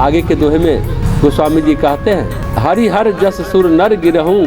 आगे के दोहे में गोस्वामी जी कहते हैं, हरि हर जस सुर नर गिरहूं,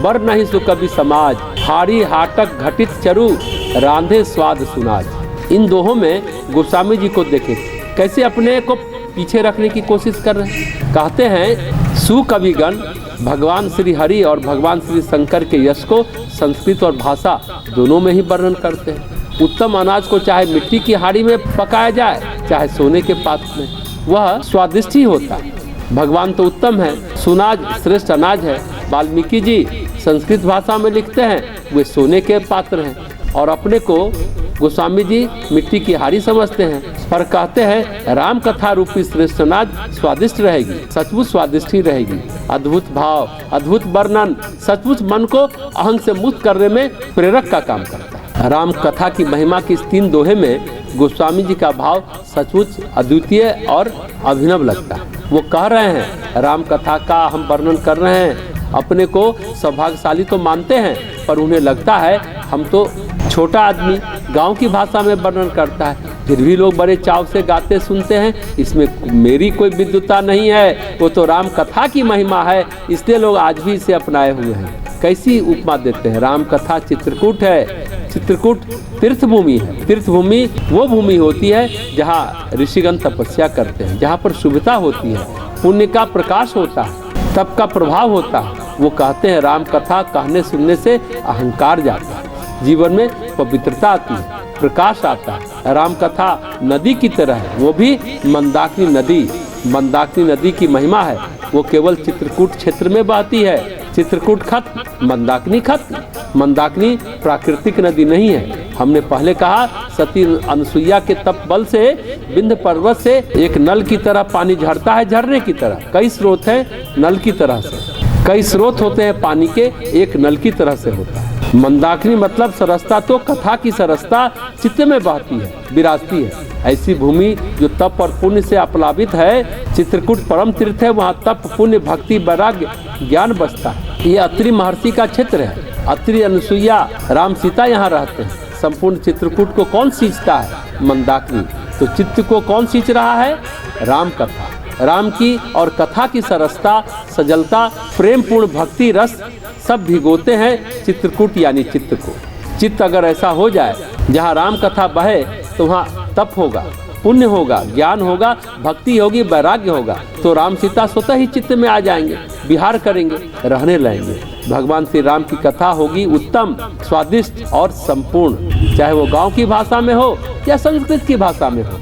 बर नहीं सु कवि समाज, हारी हाटक घटित चरु, रांधे स्वाद सुनाज। इन दोहों में गोस्वामी जी को देखे कैसे अपने को पीछे रखने की कोशिश कर रहे हैं। कहते हैं सुकविगण भगवान श्री हरि और भगवान श्री शंकर के यश को संस्कृत और भाषा दोनों में ही वर्णन करते हैं। उत्तम अनाज को चाहे मिट्टी की हाड़ी में पकाया जाए चाहे सोने के पात्र में, वह स्वादिष्ट ही होता है। भगवान तो उत्तम है, सुनाज श्रेष्ठ अनाज है। वाल्मीकि जी संस्कृत भाषा में लिखते हैं वे सोने के पात्र हैं और अपने को गोस्वामी जी मिट्टी की हाड़ी समझते हैं, पर कहते हैं राम कथा रूपी श्रेष्ठ अनाज स्वादिष्ट रहेगी, सचमुच स्वादिष्ट ही रहेगी। अद्भुत भाव, अद्भुत वर्णन सचमुच मन को अहंग से मुक्त करने में प्रेरक का काम करता है। राम कथा की महिमा की इस 3 दोहे में गोस्वामी जी का भाव सचमुच अद्वितीय और अभिनव लगता है। वो कह रहे हैं राम कथा का हम वर्णन कर रहे हैं, अपने को सौभाग्यशाली तो मानते हैं, पर उन्हें लगता है हम तो छोटा आदमी गांव की भाषा में वर्णन करता है, फिर भी लोग बड़े चाव से गाते सुनते हैं, इसमें मेरी कोई विद्वता नहीं है, वो तो राम कथा की महिमा है, इसलिए लोग आज भी इसे अपनाए हुए हैं। कैसी उपमा देते हैं, राम कथा चित्रकूट है, चित्रकूट तीर्थ भूमि है। तीर्थ भूमि वो भूमि होती है जहाँ ऋषिगण तपस्या करते हैं, जहाँ पर शुभता होती है, पुण्य का प्रकाश होता है, तप का प्रभाव होता है। वो कहते हैं राम कथा कहने सुनने से अहंकार जाता है, जीवन में पवित्रता आती है, प्रकाश आता है। राम कथा नदी की तरह है, वो भी मंदाकिनी नदी। मंदाकिनी नदी की महिमा है, वो केवल चित्रकूट क्षेत्र में बहती है। चित्रकूट खत्म, मंदाकिनी खत्म। मंदाकिनी प्राकृतिक नदी नहीं है। हमने पहले कहा सती अनुसुईया के तप बल से विंध्य पर्वत से एक नल की तरह पानी झरता है, झरने की तरह। कई स्रोत हैं नल की तरह से, कई स्रोत होते हैं पानी के, एक नल की तरह से होता है। मंदाकिनी मतलब सरसता तो कथा की सरसता चित्त में बहती है, विराजती है। ऐसी भूमि जो तप और पुण्य से अपलावित है, चित्रकूट परम तीर्थ है, वहाँ तप पुण्य भक्ति वैराग्य ज्ञान बसता है। ये अत्रि महर्षि का क्षेत्र है। अत्रि अनुसुईया राम सीता यहाँ रहते हैं। संपूर्ण चित्रकूट को कौन सींचता है? मंदाकिनी। तो चित्त को कौन सींच रहा है? राम कथा। राम की और कथा की सरसता, सजलता, प्रेम पूर्ण भक्ति रस सब भिगोते हैं चित्रकूट यानी चित्त को। चित्त अगर ऐसा हो जाए जहाँ राम कथा बहे तो वहाँ तप होगा, पुण्य होगा, ज्ञान होगा, भक्ति होगी, वैराग्य होगा, तो राम सीता स्वतः ही चित्त में आ जाएंगे, विहार करेंगे, रहने लगेंगे। भगवान श्री राम की कथा होगी उत्तम, स्वादिष्ट और संपूर्ण, चाहे वो गांव की भाषा में हो या संस्कृत की भाषा में हो।